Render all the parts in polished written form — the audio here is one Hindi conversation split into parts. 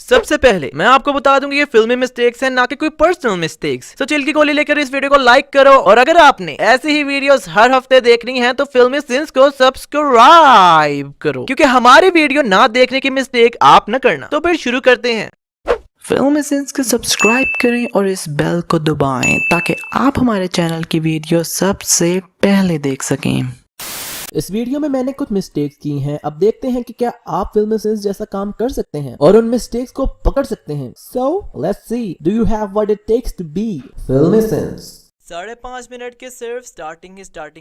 सबसे पहले मैं आपको बता दूंगी ये फिल्मी मिस्टेक्स हैं ना कि कोई पर्सनल मिस्टेक्स। तो चिल की गोली लेकर इस वीडियो को लाइक करो और अगर आपने ऐसी ही वीडियोस हर हफ्ते देखनी है तो फिल्मी सिंस को सब्सक्राइब करो, क्योंकि हमारी वीडियो ना देखने की मिस्टेक आप न करना। तो फिर शुरू करते हैं। फिल्मी सिंस को सब्सक्राइब करें और इस बेल को दबाएं ताकि आप हमारे चैनल की वीडियो सबसे पहले देख सकें। इस वीडियो में मैंने कुछ मिस्टेक्स की हैं। अब देखते हैं कि क्या आप फिल्मी सेंस जैसा काम कर सकते हैं और उन मिस्टेक्स को पकड़ सकते हैं। So let's see, do you have what it takes to be filmi sense. 5.5 minute के सिर्फ स्टार्टिंग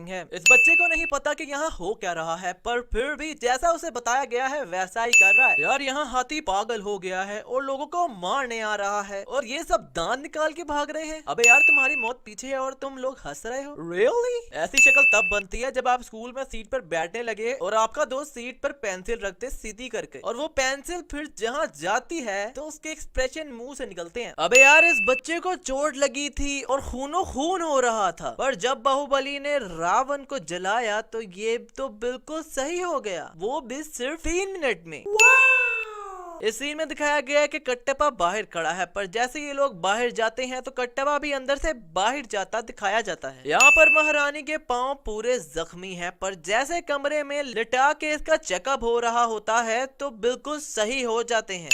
है। इस बच्चे को नहीं पता कि यहाँ हो क्या रहा है, पर फिर भी जैसा उसे बताया गया है वैसा ही कर रहा है। यार यहाँ हाथी पागल हो गया है और लोगों को मारने आ रहा है और ये सब दांत निकाल के भाग रहे हैं। अबे यार तुम्हारी मौत पीछे है और तुम लोग हंस रहे हो। रियली? ऐसी शक्ल तब बनती है जब आप स्कूल में सीट पर बैठने लगे और आपका दोस्त सीट पर पेंसिल रखते सीधी करके, और वो पेंसिल फिर जहाँ जाती है तो उसके एक्सप्रेशन मुंह से निकलते हैं। अबे यार इस बच्चे को चोट लगी थी और खूनो खून हो रहा था, पर जब बाहुबली ने रावण को जलाया तो ये तो बिल्कुल सही हो गया, वो भी सिर्फ 3 मिनट में। इस सीन में दिखाया गया है कि कट्टप्पा बाहर खड़ा है, पर जैसे ये लोग बाहर जाते हैं तो कट्टप्पा भी अंदर से बाहर जाता दिखाया जाता है। यहाँ पर महारानी के पांव पूरे जख्मी हैं, पर जैसे कमरे में लिटा के इसका चेकअप हो रहा होता है तो बिल्कुल सही हो जाते हैं।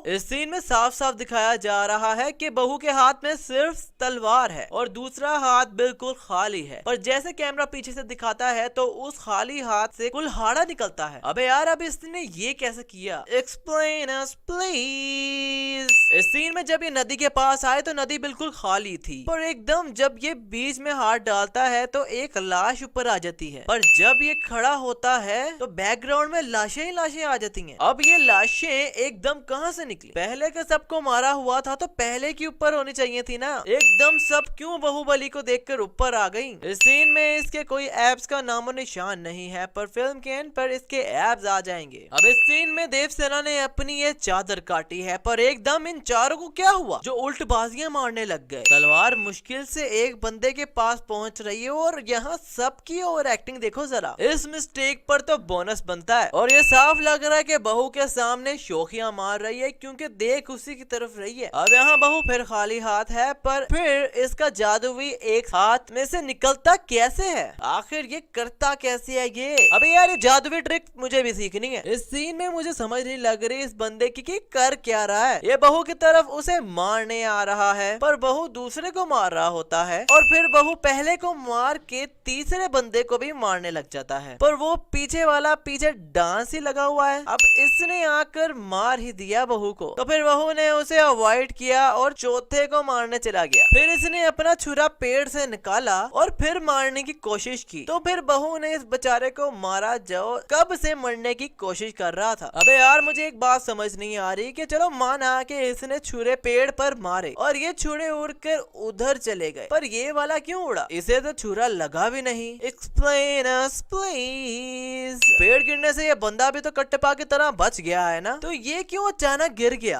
इस सीन में साफ साफ दिखाया जा रहा है कि बहू के हाथ में सिर्फ तलवार है और दूसरा हाथ बिल्कुल खाली है, पर जैसे कैमरा पीछे से दिखाता है तो उस खाली हाथ से कुल्हाड़ा निकलता है। अबे यार अब इसने ये कैसे किया? Explain us please. इस सीन में जब ये नदी के पास आए तो नदी बिल्कुल खाली थी, पर एकदम जब ये बीच में हाथ डालता है तो एक लाश ऊपर आ जाती है, पर जब ये खड़ा होता है तो बैकग्राउंड में लाशें ही लाशें आ जाती हैं। अब ये लाशें एकदम कहां से निकली? पहले के सबको मारा हुआ था तो पहले की ऊपर होनी चाहिए थी ना, एकदम सब क्यों बाहुबली को देखकर ऊपर आ गई? इस सीन में इसके कोई एब्स का नामो निशान नहीं है, पर फिल्म के एंड पर इसके एब्स आ जाएंगे। अब इस सीन में देवसेना ने अपनी ये चादर काटी है, पर एकदम इन चारों को क्या हुआ जो उल्टबाजियां मारने लग गए? तलवार मुश्किल से एक बंदे के पास पहुंच रही है और यहाँ सबकी ओवर एक्टिंग देखो जरा। इस मिस्टेक पर तो बोनस बनता है, और ये साफ लग रहा है कि बहू के सामने शोखियां मार रही है क्योंकि देख उसी की तरफ रही है। अब यहाँ बहू फिर खाली हाथ है, पर फिर इसका जादू भी एक हाथ में से निकलता कैसे है? आखिर ये करता कैसे है ये? अबे यार ये जादुई ट्रिक मुझे भी सीखनी है। इस सीन में मुझे समझ नहीं लग रही इस बंदे की कि कर क्या रहा है। ये बहू की तरफ उसे मारने आ रहा है, पर बहू दूसरे को मार रहा होता है, और फिर बहू पहले को मार के तीसरे बंदे को भी मारने लग जाता है, पर वो पीछे वाला पीछे डांस ही लगा हुआ है। अब इसने आकर मार ही दिया बहू को, तो फिर बहू ने उसे अवॉइड किया और चौथे को मारने चला गया। फिर इसने अपना छुरा पेड़ से निकाला और फिर मारने की कोशिश की, तो फिर बहू ने इस बेचारे को मारा जो कब से मरने की कोशिश कर रहा था। अबे यार मुझे एक बात समझ नहीं आ रही कि चलो माना कि इसने छुरे पेड़ पर मारे और ये छुरे उड़कर उधर चले गए, पर ये वाला क्यों उड़ा? इसे तो छुरा लगा भी नहीं। Explain us please. पेड़ गिरने से ये बंदा भी तो कट्टप्पा की तरह बच गया है ना, तो ये क्यों अचानक गिर गया?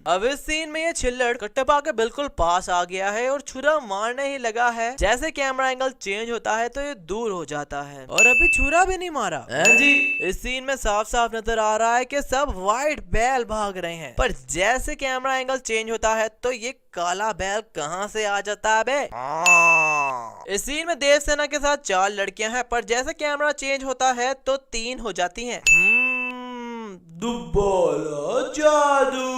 अब इस सीन में ये छिल्लड़ कट्टप्पा के बिल्कुल पास आ गया है और छुरा मारने ही लगा है। जैसे कैमरा एंगल चेंज होता है तो ये दूर हो जाता है और अभी छुरा भी नहीं मारा जी। इस सीन में साफ साफ नजर आ रहा है कि सब व्हाइट बैल भाग रहे हैं, पर जैसे कैमरा एंगल चेंज होता है तो ये काला बैल कहां से आ जाता है बे? इस सीन में देवसेना के साथ 4 लड़कियां हैं, पर जैसे कैमरा चेंज होता है तो 3 हो जाती हैं। दुब्बाला जादू।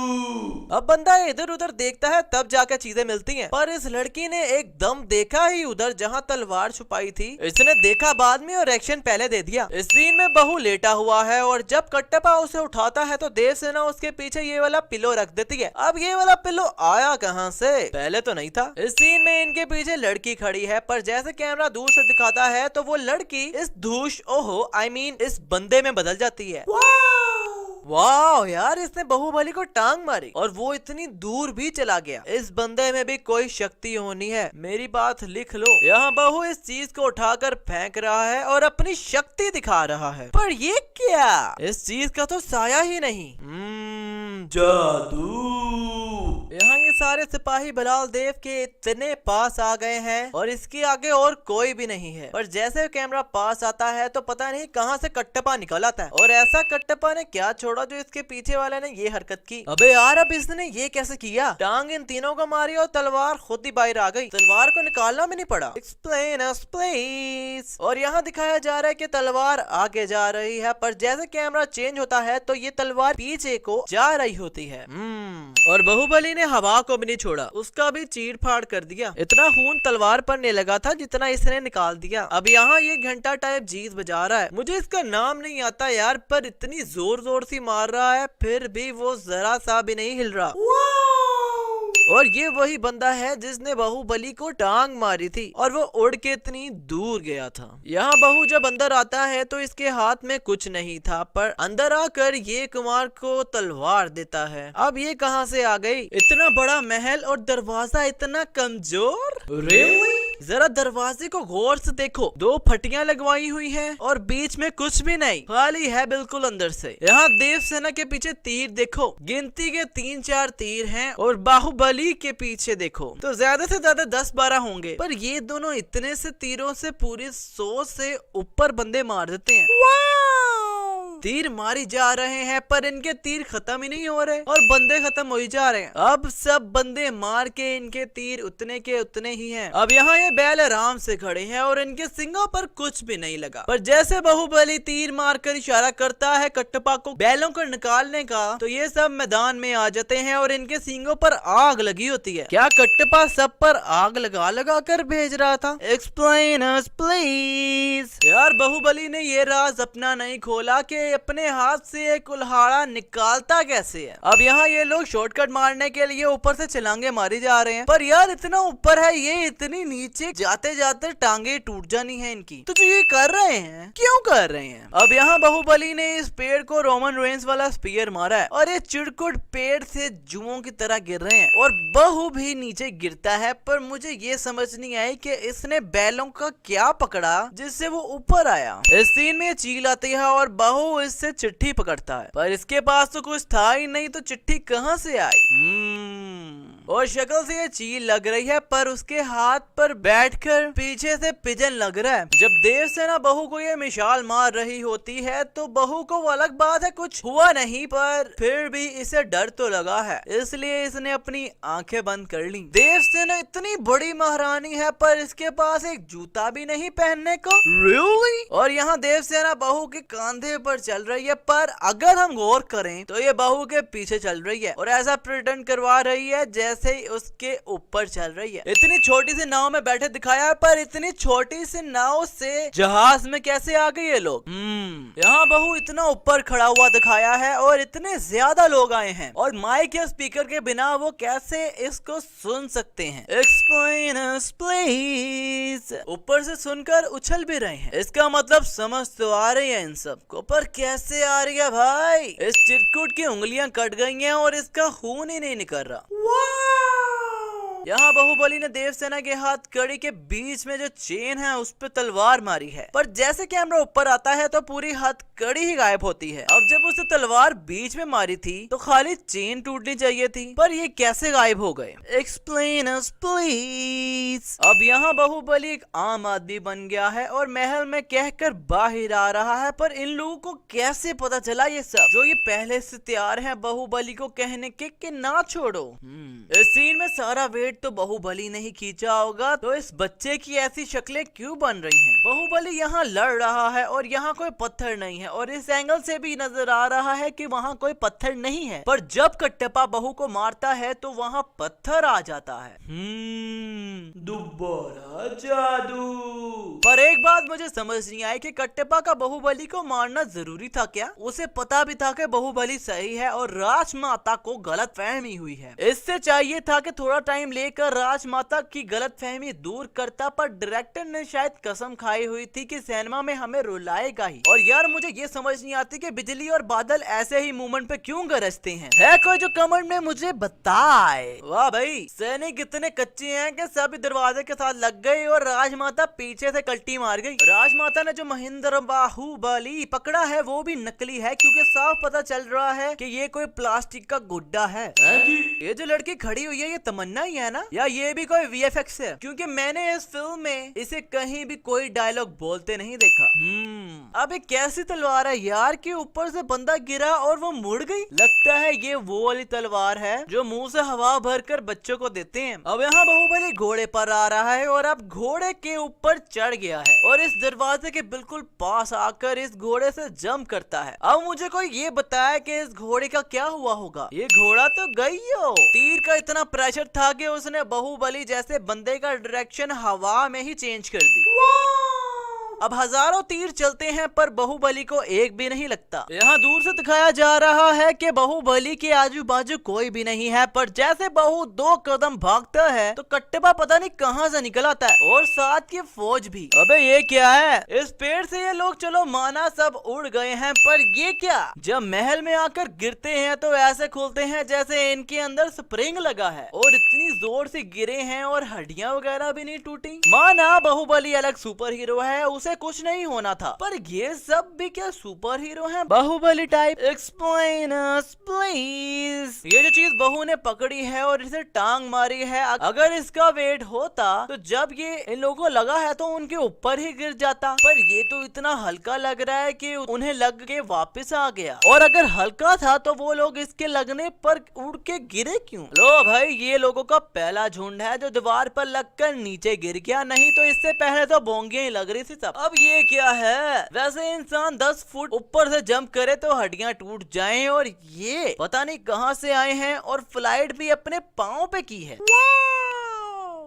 अब बंदा इधर उधर देखता है तब जाकर चीजें मिलती हैं, पर इस लड़की ने एकदम देखा ही उधर जहां तलवार छुपाई थी। इसने देखा बाद में और एक्शन पहले दे दिया। इस सीन में बहू लेटा हुआ है और जब कट्टप्पा उसे उठाता है तो देवसेना उसके पीछे ये वाला पिलो रख देती है। अब ये वाला पिलो आया कहां से? पहले तो नहीं था। इस सीन में इनके पीछे लड़की खड़ी है, पर जैसे कैमरा दूर से दिखाता है तो वो लड़की इस धूष इस बंदे में बदल जाती है। वाह यार इसने बाहुबली को टांग मारी और वो इतनी दूर भी चला गया। इस बंदे में भी कोई शक्ति होनी है, मेरी बात लिख लो। यहाँ बहू इस चीज को उठाकर फेंक रहा है और अपनी शक्ति दिखा रहा है, पर ये क्या? इस चीज का तो साया ही नहीं। जादू। यहाँ ये सारे सिपाही बिलाल देव के इतने पास आ गए हैं और इसके आगे और कोई भी नहीं है। पर जैसे कैमरा पास आता है तो पता नहीं कहां से कट्टप्पा निकल आता है और ऐसा कट्टप्पा ने क्या छोड़ा जो इसके पीछे वाले ने ये हरकत की। अबे यार अब इसने ये कैसे किया? टांग इन तीनों को मारी और तलवार खुद ही बाहर आ गई। तलवार को निकालना भी नहीं पड़ा। Explain us please. और यहाँ दिखाया जा रहा है कि तलवार आगे जा रही है, पर जैसे कैमरा चेंज होता है तो ये तलवार पीछे को जा रही होती है। और बाहुबली ने हवा को भी नहीं छोड़ा, उसका भी चीर फाड़ कर दिया। इतना खून तलवार पर नहीं लगा था जितना इसने निकाल दिया। अब यहाँ ये घंटा टाइप चीज बजा रहा है, मुझे इसका नाम नहीं आता यार, पर इतनी जोर जोर से मार रहा है फिर भी वो जरा सा भी नहीं हिल रहा। और ये वही बंदा है जिसने बाहुबली को टांग मारी थी और वो उड़ के इतनी दूर गया था। यहाँ बहू जब अंदर आता है तो इसके हाथ में कुछ नहीं था, पर अंदर आकर ये कुमार को तलवार देता है। अब ये कहाँ से आ गई? इतना बड़ा महल और दरवाजा इतना कमजोर। Really? जरा दरवाजे को गौर से देखो, 2 फटियां लगवाई हुई हैं और बीच में कुछ भी नहीं, खाली है बिल्कुल अंदर से। यहाँ देवसेना के पीछे तीर देखो, गिनती के 3-4 तीर हैं और बाहुबली के पीछे देखो तो ज्यादा से ज्यादा 10-12 होंगे, पर ये दोनों इतने से तीरों से पूरे 100 से ऊपर बंदे मार देते हैं। तीर मारी जा रहे हैं पर इनके तीर खत्म ही नहीं हो रहे और बंदे खत्म हो ही जा रहे हैं। अब सब बंदे मार के इनके तीर उतने के उतने ही हैं। अब यहाँ ये बैल आराम से खड़े हैं और इनके सिंगों पर कुछ भी नहीं लगा, पर जैसे बाहुबली तीर मारकर इशारा करता है कट्टप्पा को बैलों को निकालने का, तो ये सब मैदान में आ जाते हैं और इनके सिंगों पर आग लगी होती है। क्या कट्टप्पा सब पर आग लगा लगा कर भेज रहा था? Explain us please. यार बाहुबली ने ये राज अपना नहीं खोला कि अपने हाथ से एक कुल्हाड़ा निकालता कैसे है। अब यहाँ ये लोग शॉर्टकट मारने के लिए ऊपर से छलांगे मारी जा रहे हैं, पर यार इतना ऊपर है ये, इतनी नीचे जाते जाते टांगे टूट जानी है इनकी। तो जो ये कर रहे हैं क्यों कर रहे हैं? अब यहाँ बाहुबली ने इस पेड़ को रोमन रेंज वाला स्पीयर मारा है और ये चिड़कुट पेड़ से जुओं की तरह गिर रहे हैं और बहू भी नीचे गिरता है, पर मुझे ये समझ नहीं आई कि इसने बैलों का क्या पकड़ा जिससे वो ऊपर आया। इस सीन में चील आती है और बहू इससे चिट्ठी पकड़ता है, पर इसके पास तो कुछ था ही नहीं, तो चिट्ठी कहाँ से आई? और शक्ल से ये चील लग रही है, पर उसके हाथ पर बैठकर पीछे से पिजन लग रहा है। जब देवसेना बहू को ये मिसाल मार रही होती है तो बहू को अलग बात है कुछ हुआ नहीं, पर फिर भी इसे डर तो लगा है, इसलिए इसने अपनी आंखें बंद कर ली। देवसेना इतनी बड़ी महारानी है पर इसके पास एक जूता भी नहीं पहनने को। Really? और यहाँ देवसेना बहू के कंधे पर चल रही है, पर अगर हम गौर करें तो ये बहू के पीछे चल रही है और ऐसा प्रिटेंड करवा रही है जैसे ही उसके ऊपर चल रही है। इतनी छोटी सी नाव में बैठे दिखाया है, पर इतनी छोटी सी नाव से जहाज में कैसे आ गए ये लोग? यहाँ बहू इतना ऊपर खड़ा हुआ दिखाया है और इतने ज्यादा लोग आए हैं और माइक या स्पीकर के बिना वो कैसे इसको सुन सकते हैं? Explain us please. ऊपर से सुनकर उछल भी रहे हैं, इसका मतलब समझ तो आ रही है इन सबको, पर कैसे आ रही है भाई? इस चिरकुट की उंगलियां कट गई हैं और इसका खून ही नहीं निकल रहा। यहाँ बाहुबली ने देवसेना के हाथ कड़ी के बीच में जो चेन है उस पर तलवार मारी है, पर जैसे कैमरा ऊपर आता है तो पूरी हाथ कड़ी ही गायब होती है। अब जब उसे तलवार बीच में मारी थी तो खाली चेन टूटनी चाहिए थी, पर ये कैसे गायब हो गए? Explain us please. अब यहाँ बाहुबली एक आम आदमी बन गया है और महल में कहकर बाहर आ रहा है, पर इन लोगों को कैसे पता चला ये सब, जो ये पहले से तैयार है बाहुबली को कहने के कि ना छोड़ो। इस सीन में सारा वेट तो बाहुबली ने ही खींचा होगा, तो इस बच्चे की ऐसी शक्लें क्यों बन रही हैं? बाहुबली यहाँ लड़ रहा है और यहाँ कोई पत्थर नहीं है और इस एंगल से भी नजर आ रहा है कि वहाँ कोई पत्थर नहीं है, पर जब कट्टप्पा बहू को मारता है तो वहाँ पत्थर आ जाता है। दोबारा जादू। पर एक बात मुझे समझ नहीं आई कि कट्टप्पा का बाहुबली को मारना जरूरी था क्या? उसे पता भी था कि बाहुबली सही है और राजमाता को गलतफहमी हुई है। इससे चाहिए था कि थोड़ा टाइम लेकर राजमाता की गलतफहमी दूर करता, पर डायरेक्टर ने शायद कसम खाई हुई थी कि सिनेमा में हमें रुलाएगा ही। और यार मुझे ये समझ नहीं आती कि बिजली और बादल ऐसे ही मूवमेंट पे क्यों गरजते हैं? है कोई जो कमेंट में मुझे बताए। वाह भाई, सैनिक इतने कच्चे हैं कि सभी दरवाजे के साथ लग गई और राजमाता पीछे से कल्टी मार गई। राजमाता ने जो महेंद्र बाहुबली पकड़ा है वो भी नकली है, क्योंकि साफ पता चल रहा है कि ये कोई प्लास्टिक का गुड्डा है। ये जो लड़की खड़ी हुई है ये तमन्ना ही है ना, या ये भी कोई VFX है? क्योंकि मैंने इस फिल्म में इसे कहीं भी कोई डायलॉग बोलते नहीं देखा। अब एक कैसी तलवार है यार कि ऊपर से बंदा गिरा और वो मुड़ गई। लगता है ये वो वाली तलवार है जो मुंह से हवा भरकर बच्चों को देते हैं। अब यहाँ बाहुबली घोड़े पर आ रहा है और अब घोड़े के ऊपर चढ़ गया है और इस दरवाजे के बिल्कुल पास आकर इस घोड़े से जंप करता है। अब मुझे कोई ये बताया कि इस घोड़े का क्या हुआ होगा। ये घोड़ा तो गई हो। तीर का इतना प्रेशर था कि उसने बाहुबली जैसे बंदे का डायरेक्शन हवा में ही चेंज कर दी। अब हजारों तीर चलते हैं पर बाहुबली को एक भी नहीं लगता। यहाँ दूर से दिखाया जा रहा है कि बाहुबली के आजू बाजू कोई भी नहीं है, पर जैसे बाहु 2 कदम भागता है तो कट्टबा पता नहीं कहाँ से निकल आता है और साथ की फौज भी। अबे ये क्या है? इस पेड़ से ये लोग चलो माना सब उड़ गए हैं, पर ये क्या? जब महल में आकर गिरते हैं तो ऐसे खुलते हैं जैसे इनके अंदर स्प्रिंग लगा है और इतनी जोर से गिरे हैं और हड्डियां वगैरह भी नहीं टूटी। माना बाहुबली अलग सुपर हीरो है, उसे कुछ नहीं होना था, पर ये सब भी क्या सुपर हीरो हैं? Baahubali type. Explain us please. ये जो चीज बहू ने पकड़ी है और इसे टांग मारी है, अगर इसका वेट होता तो जब ये इन लोगों को लगा है तो उनके ऊपर ही गिर जाता, पर ये तो इतना हल्का लग रहा है कि उन्हें लग के वापस आ गया। और अगर हल्का था तो वो लोग इसके लगने पर उड़ के गिरे क्यों? लो भाई, ये लोगों का पहला झुंड है जो दीवार पर लगकर नीचे गिर गया, नहीं तो इससे पहले तो बोंगे ही लग रही थी सब। अब ये क्या है? वैसे इंसान 10 फुट ऊपर से जंप करे तो हड्डियां टूट जाएं, और ये पता नहीं कहां से आए हैं और फ्लाइट भी अपने पांव पे की है।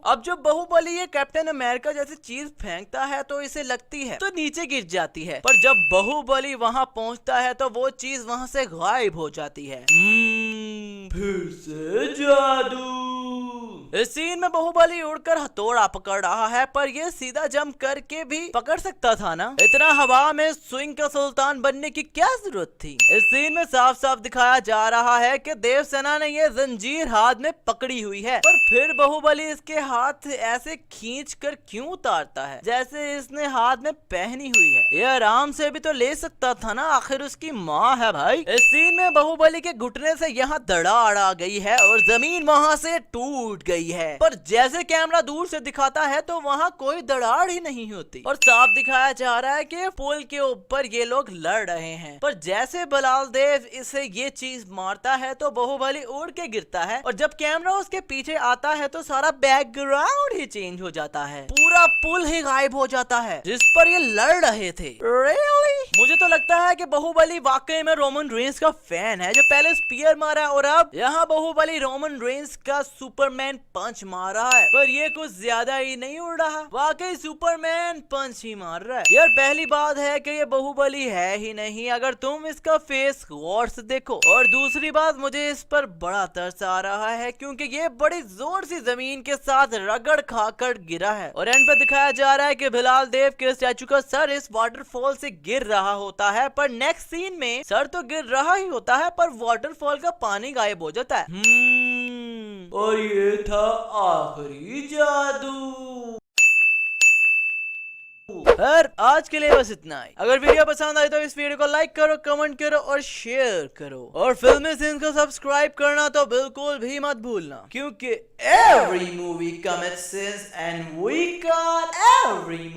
अब जब बाहुबली ये कैप्टन अमेरिका जैसी चीज फेंकता है तो इसे लगती है तो नीचे गिर जाती है, पर जब बाहुबली वहां पहुंचता है तो वो चीज वहां से गायब हो जाती है। फिर से जादू। इस सीन में बाहुबली उड़कर हथौड़ा पकड़ रहा है, पर ये सीधा जंप करके भी पकड़ सकता था ना। इतना हवा में स्विंग का सुल्तान बनने की क्या जरूरत थी? इस सीन में साफ साफ दिखाया जा रहा है कि देवसेना ने ये जंजीर हाथ में पकड़ी हुई है, पर फिर बाहुबली इसके हाथ ऐसे खींच कर क्यों उतारता है जैसे इसने हाथ में पहनी हुई है? ये आराम से भी तो ले सकता था ना, आखिर उसकी माँ है भाई। इस सीन में बाहुबली के घुटने से यहाँ दराड़ आ गई है और जमीन वहाँ से टूट गई है, पर जैसे कैमरा दूर से दिखाता है तो वहाँ कोई दराड़ ही नहीं होती और साफ दिखाया जा रहा है कि पुल के ऊपर ये लोग लड़ रहे हैं। पर जैसे बलाल देव इसे ये चीज मारता है तो बाहुबली उड़ के गिरता है, और जब कैमरा उसके पीछे आता है तो सारा बैकग्राउंड ही चेंज हो जाता है, पूरा पुल ही गायब हो जाता है जिस पर ये लड़ रहे थे। Really? मुझे तो लगता है कि बाहुबली वाकई में रोमन रेंस का फैन है जो पहले स्पीयर मारा और अब यहाँ बाहुबली रोमन रेंस का सुपरमैन पंच मार रहा है, पर ये कुछ ज्यादा ही नहीं उड़ रहा, वाकई सुपरमैन पंच ही मार रहा है। यार पहली बात है कि ये बाहुबली है ही नहीं अगर तुम इसका फेस गौर से देखो, और दूसरी बात मुझे इस पर बड़ा तरस आ रहा है क्योंकि ये बड़ी जोर से जमीन के साथ रगड़ खाकर गिरा है, और एंड पे दिखाया जा रहा है कि बिलाल देव के स्टैचू का सर इस वाटरफॉल से गिर रहा होता है, पर नेक्स्ट सीन में सर तो गिर रहा ही होता है पर वाटरफॉल का पानी गायब हो जाता है। और ये था आखिरी जादू। खैर आज के लिए बस इतना ही। अगर वीडियो पसंद आई तो इस वीडियो को लाइक करो, कमेंट करो और शेयर करो, और फिल्मी सीन्स को सब्सक्राइब करना तो बिल्कुल भी मत भूलना, क्योंकि every movie commits sins and we got every movie